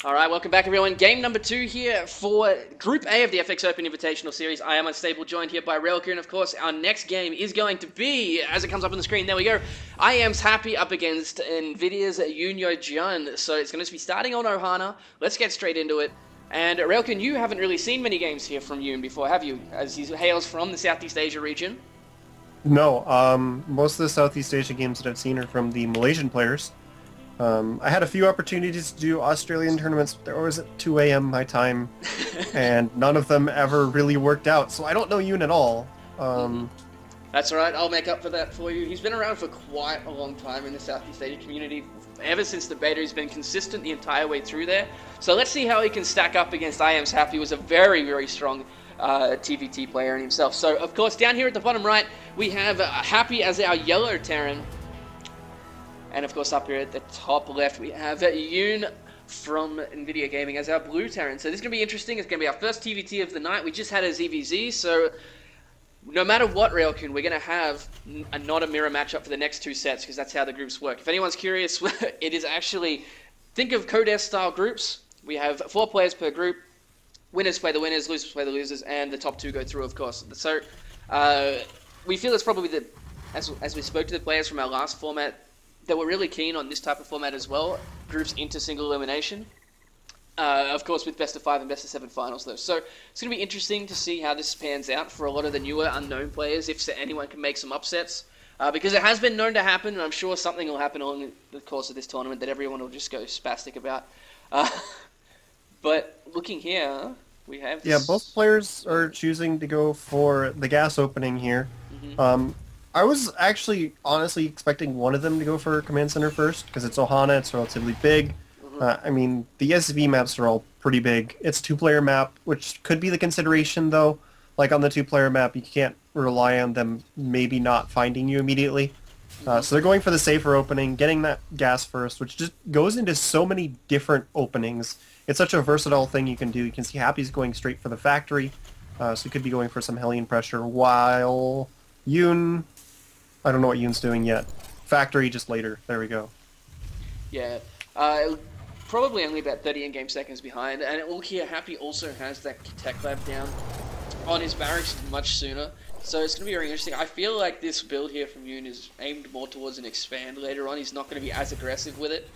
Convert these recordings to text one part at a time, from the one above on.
Alright, welcome back everyone. Game number 2 here for Group A of the FX Open Invitational Series. I am Unstable, joined here by Relka, and of course our next game is going to be, as it comes up on the screen, there we go, I Am's Happy up against Nvidia's Yunyo Jun. So it's going to be starting on Ohana. Let's get straight into it. And Relka, you haven't really seen many games here from Yun before, have you? As he hails from the Southeast Asia region. No, most of the Southeast Asia games that I've seen are from the Malaysian players. I had a few opportunities to do Australian tournaments, but they were always at 2 a.m. my time, and none of them ever really worked out, so I don't know Yoon at all. That's alright, I'll make up for that for you. He's been around for quite a long time in the Southeast Asia community. Ever since the beta, he's been consistent the entire way through there. So let's see how he can stack up against I Am's Happy, who was a very, very strong TVT player in himself. So, of course, down here at the bottom right, we have Happy as our yellow Terran. And of course up here at the top left we have Yoon from Nvidia Gaming as our blue Terran. So this is going to be interesting. It's going to be our first TVT of the night. We just had a ZVZ, so no matter what, Railkin, we're going to have not a mirror matchup for the next 2 sets, because that's how the groups work. If anyone's curious, it is actually, think of Codes style groups. We have 4 players per group. Winners play the winners, losers play the losers, and the top 2 go through, of course. So we feel it's probably the, as we spoke to the players from our last format, that were really keen on this type of format as well, groups into single elimination. Of course, with best of 5 and best of 7 finals, though. So it's going to be interesting to see how this pans out for a lot of the newer, unknown players, if anyone can make some upsets. Because it has been known to happen, and I'm sure something will happen along the course of this tournament that everyone will just go spastic about. But looking here, we have this... Yeah, both players are choosing to go for the gas opening here. I was actually honestly expecting one of them to go for Command Center first, because it's Ohana, it's relatively big. I mean, the SV maps are all pretty big. It's a 2-player map, which could be the consideration, though. Like on the 2-player map, you can't rely on them maybe not finding you immediately. So they're going for the safer opening, getting that gas first, which just goes into so many different openings. It's such a versatile thing you can do. You can see Happy's going straight for the factory, so he could be going for some Hellion pressure, while Yoon... I don't know what Yoon's doing yet. Factory just later. There we go. Yeah. Probably only about 30 in-game seconds behind. And look here, Happy also has that tech lab down on his barracks much sooner. So it's going to be very interesting. I feel like this build here from Yoon is aimed more towards an expand later on. He's not going to be as aggressive with it.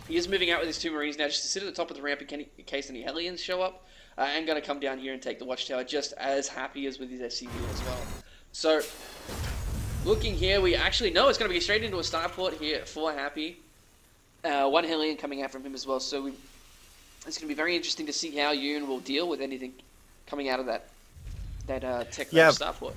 He is moving out with his 2 Marines now just to sit at the top of the ramp in case any Hellions show up. And going to come down here and take the Watchtower just as Happy as with his SCV as well. So... looking here, we actually know it's going to be straight into a starport here for Happy. 1 Hellion coming out from him as well, so it's going to be very interesting to see how Yoon will deal with anything coming out of that tech starport.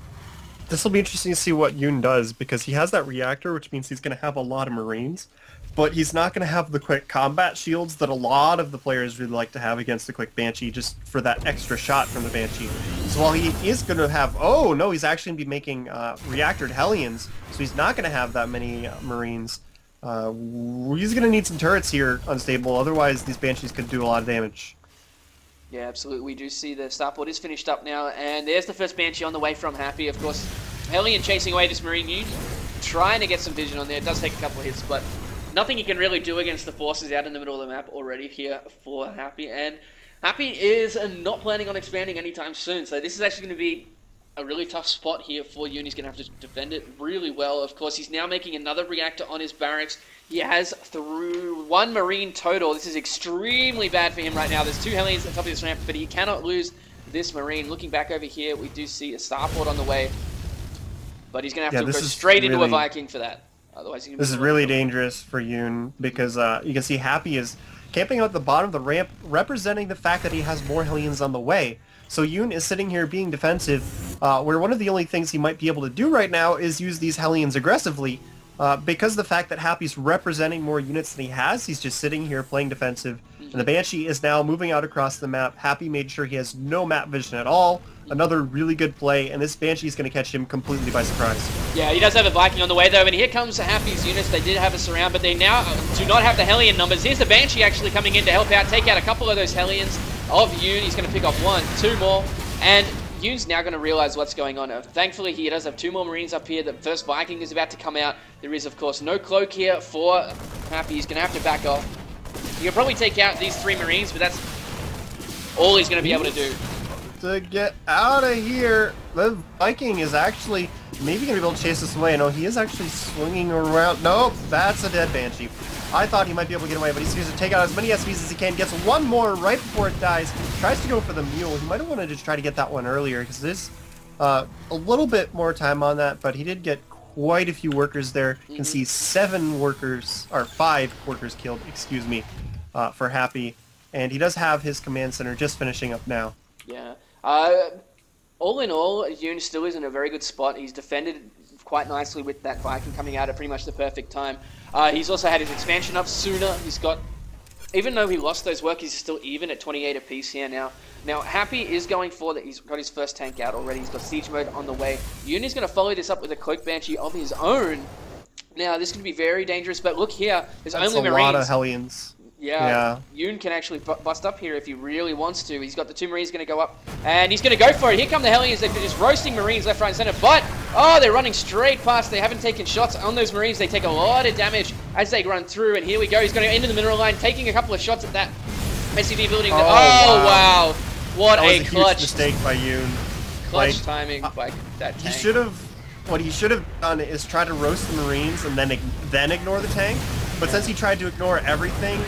This will be interesting to see what Yoon does, because he has that reactor, which means he's going to have a lot of Marines, but he's not going to have the quick combat shields that a lot of the players really like to have against the quick Banshee, just for that extra shot from the Banshee. So while he is going to have... oh, no, he's actually going to be making reactored Hellions, so he's not going to have that many Marines. He's going to need some turrets here, Unstable, otherwise these Banshees could do a lot of damage. Yeah, absolutely. We do see the starport is finished up now, and there's the first Banshee on the way from Happy. Of course, Hellion chasing away this Marine Yoon, trying to get some vision on there. It does take a couple of hits, but nothing he can really do against the forces out in the middle of the map already here for Happy. And Happy is not planning on expanding anytime soon, so this is actually going to be a really tough spot here for Yoon. He's going to have to defend it really well. Of course, he's now making another reactor on his barracks. He has through 1 Marine total. This is extremely bad for him right now. There's 2 Hellions at the top of this ramp, but he cannot lose this Marine. Looking back over here, we do see a starport on the way, but he's going to have to go straight into a Viking for that. Otherwise, this is really dangerous for Yoon, because you can see Happy is camping out at the bottom of the ramp, representing the fact that he has more Hellions on the way. So Yoon is sitting here being defensive, where one of the only things he might be able to do right now is use these Hellions aggressively. Because of the fact that Happy's representing more units than he has, he's just sitting here playing defensive. And the Banshee is now moving out across the map. Happy made sure he has no map vision at all. Another really good play, and this Banshee is going to catch him completely by surprise. Yeah, he does have a Viking on the way, though, and here comes Happy's units. They did have a surround, but they now do not have the Hellion numbers. Here's the Banshee actually coming in to help out, take out a couple of those Hellions of Yoon. He's going to pick off 1, 2 more, and Yoon's now going to realize what's going on. Thankfully, he does have 2 more Marines up here. The first Viking is about to come out. There is, of course, no cloak here for Happy. He's going to have to back off. He can probably take out these 3 Marines, but that's all he's going to be able to do. To get out of here, the Viking is actually maybe going to be able to chase this away. No, he is actually swinging around. Nope, that's a dead Banshee. I thought he might be able to get away, but he's going to take out as many SVs as he can. Gets one more right before it dies. Tries to go for the Mule. He might have wanted to try to get that one earlier because there's a little bit more time on that, but he did get quite a few workers there. You can see 5 workers killed, excuse me, for Happy. And he does have his command center just finishing up now. Yeah. All in all, Yoon still is in a very good spot. He's defended quite nicely with that Viking coming out at pretty much the perfect time. He's also had his expansion up sooner. He's got, even though he lost those work, he's still even at 28 apiece here now. Now, Happy is going for that. He's got his first tank out already. He's got siege mode on the way. Yoon is going to follow this up with a Cloak Banshee of his own. Now, this could be very dangerous, but look here. There's only Marines. That's a lot of Hellions. Yeah, Yoon can actually bust up here if he really wants to. He's got the 2 Marines going to go up, and he's going to go for it. Here come the Hellions. They're just roasting Marines left, right, and center. But, oh, they're running straight past. They haven't taken shots on those Marines. They take a lot of damage as they run through, and here we go. He's going to into the mineral line, taking a couple of shots at that SCV building. Oh, wow. What that was a clutch. Huge mistake by Yoon. Clutch timing by that tank. He should have, what he should have done is try to roast the Marines and then ignore the tank. But since he tried to ignore everything,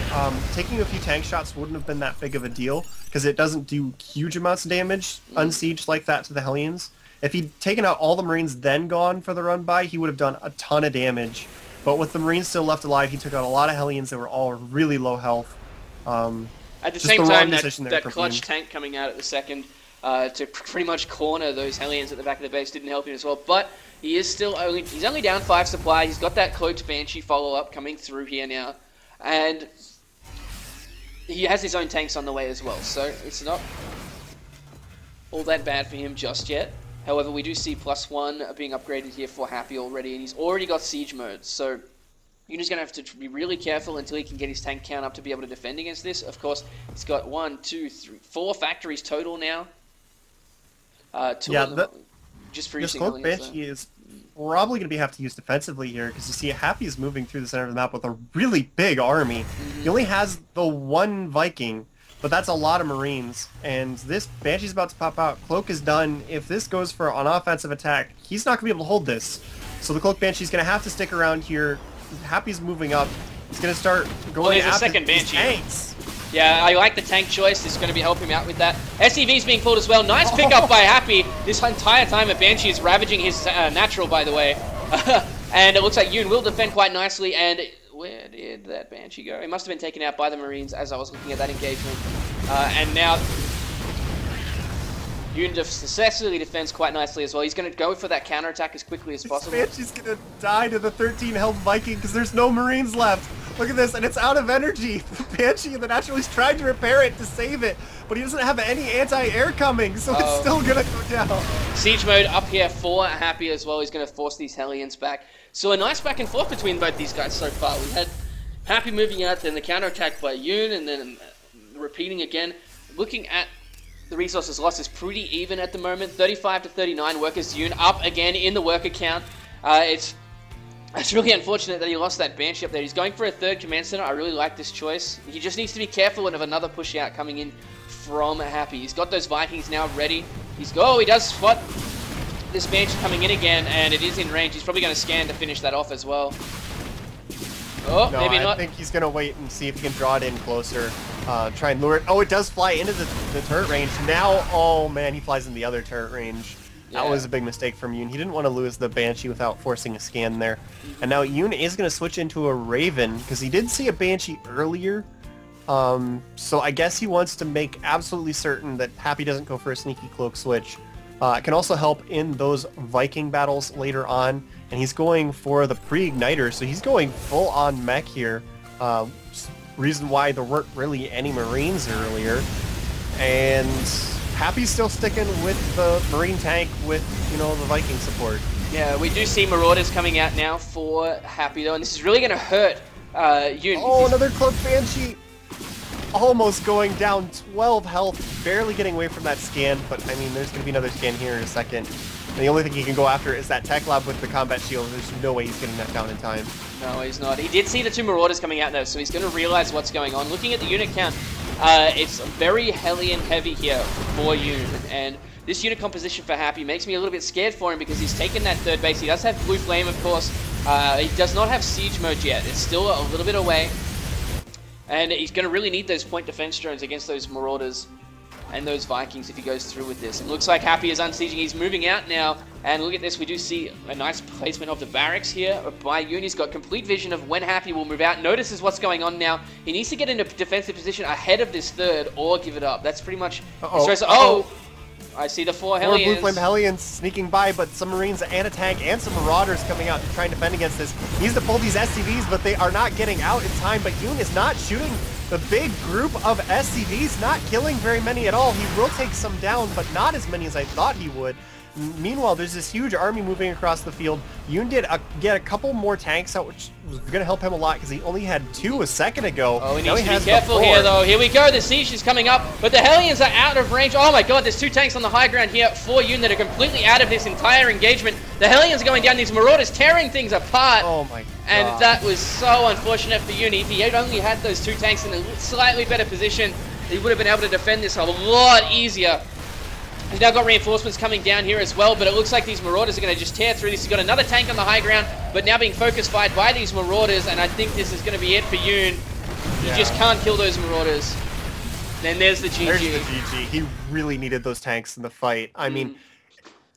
taking a few tank shots wouldn't have been that big of a deal because it doesn't do huge amounts of damage unsieged like that to the Hellions. If he'd taken out all the Marines then gone for the run by, he would have done a ton of damage. But with the Marines still left alive, he took out a lot of Hellions that were all really low health. At the same time, that clutch tank coming out at the second to pretty much corner those Hellions at the back of the base didn't help him as well. But he is still he's only down 5 supply. He's got that Cloaked Banshee follow-up coming through here now. And he has his own tanks on the way as well. So it's not all that bad for him just yet. However, we do see +1 being upgraded here for Happy already. And he's already got siege mode. So you're just going to have to be really careful until he can get his tank count up to be able to defend against this. Of course, he's got 1, 2, 3, 4 factories total now. Just for this Cloak Banshee is probably going to have to use defensively here because you see Happy is moving through the center of the map with a really big army. He only has the 1 Viking, but that's a lot of Marines. And this Banshee's about to pop out. Cloak is done. If this goes for an offensive attack, he's not going to be able to hold this. So the Cloak Banshee's going to have to stick around here. Happy's moving up. He's going to start going after these tanks. Yeah, I like the tank choice. It's going to be helping him out with that. SCV's being pulled as well. Nice pickup by Happy. This entire time, a Banshee is ravaging his natural, by the way. And it looks like Yoon will defend quite nicely. And where did that Banshee go? It must have been taken out by the Marines as I was looking at that engagement. And now Yoon successfully defends quite nicely as well. He's going to go for that counterattack as quickly as possible. Banshee's going to die to the 13 health Viking because there's no Marines left. Look at this, and it's out of energy. The Banshee and the Naturalist tried to repair it to save it, but he doesn't have any anti-air coming, so it's still going to go down. Siege mode up here for Happy as well. He's going to force these Hellions back. So a nice back and forth between both these guys so far. We had Happy moving out, then the counterattack by Yoon, and then repeating again. Looking at the resources lost is pretty even at the moment. 35 to 39 workers. Yoon up again in the worker count. It's really unfortunate that he lost that Banshee up there. He's going for a 3rd command center. I really like this choice. He just needs to be careful of another push out coming in from Happy. He's got those Vikings now ready. He does spot this Banshee coming in again, and it is in range. He's probably going to scan to finish that off as well. Oh, no, maybe not. I think he's going to wait and see if he can draw it in closer. Try and lure it. Oh, it does fly into the turret range. Now, oh man, he flies in the other turret range. That was a big mistake from Yoon. He didn't want to lose the Banshee without forcing a scan there. And now Yoon is going to switch into a Raven, because he did see a Banshee earlier. So I guess he wants to make absolutely certain that Happy doesn't go for a sneaky cloak switch. It can also help in those Viking battles later on. And he's going for the pre-igniter, so he's going full-on mech here. Reason why there weren't really any Marines earlier. And Happy's still sticking with the Marine tank with, you know, the Viking support. Yeah, we do see Marauders coming out now for Happy, though, and this is really going to hurt Yoon. Oh, another Cloak Banshee! Almost going down 12 health, barely getting away from that scan, but I mean, there's going to be another scan here in a second. And the only thing he can go after is that tech lab with the combat shield. There's no way he's getting that down in time. No, he's not. He did see the 2 Marauders coming out though, so he's going to realize what's going on. Looking at the unit count, it's very Hellion heavy here for Yoon, and this unit composition for Happy makes me a little bit scared for him because he's taken that 3rd base. He does have Blue Flame, of course. He does not have Siege mode yet. It's still a little bit away. And he's going to really need those point defense drones against those Marauders and those Vikings if he goes through with this. It looks like Happy is unsieging. He's moving out now. And look at this. We do see a nice placement of the barracks here by Yoon. He's got complete vision of when Happy will move out. Notices what's going on now. He needs to get into defensive position ahead of this 3rd or give it up. That's pretty much... Oh! I see the 4 Hellions. More Blue Flame Hellions sneaking by, but some Marines and a tank and some Marauders coming out to try and defend against this. He needs to pull these SCVs, but they are not getting out in time. But Yoon is not shooting the big group of SCVs, not killing very many at all. He will take some down, but not as many as I thought he would. Meanwhile, there's this huge army moving across the field. Yoon did get a couple more tanks out, which was going to help him a lot because he only had 2 a second ago. Oh, he needs to be careful here, though. Here we go. The siege is coming up, but the Hellions are out of range. Oh my god, there's 2 tanks on the high ground here for Yoon that are completely out of this entire engagement. The Hellions are going down. These Marauders tearing things apart. Oh my god. And that was so unfortunate for Yoon. If he had only had those 2 tanks in a slightly better position, he would have been able to defend this a lot easier. He's now got reinforcements coming down here as well, but it looks like these Marauders are going to just tear through this. He's got another tank on the high ground, but now being focus fired by these Marauders, and I think this is going to be it for Yoon. You just can't kill those Marauders. Then there's the GG. There's the GG. He really needed those tanks in the fight. I mean,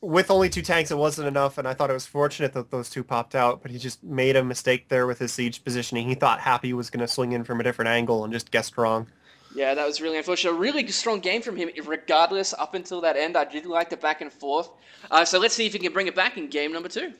with only 2 tanks, it wasn't enough, and I thought it was fortunate that those 2 popped out, but he just made a mistake there with his siege positioning. He thought Happy was going to swing in from a different angle and just guessed wrong. Yeah, that was really unfortunate. A really strong game from him, regardless, up until that end. I did like the back and forth. So let's see if he can bring it back in game number 2.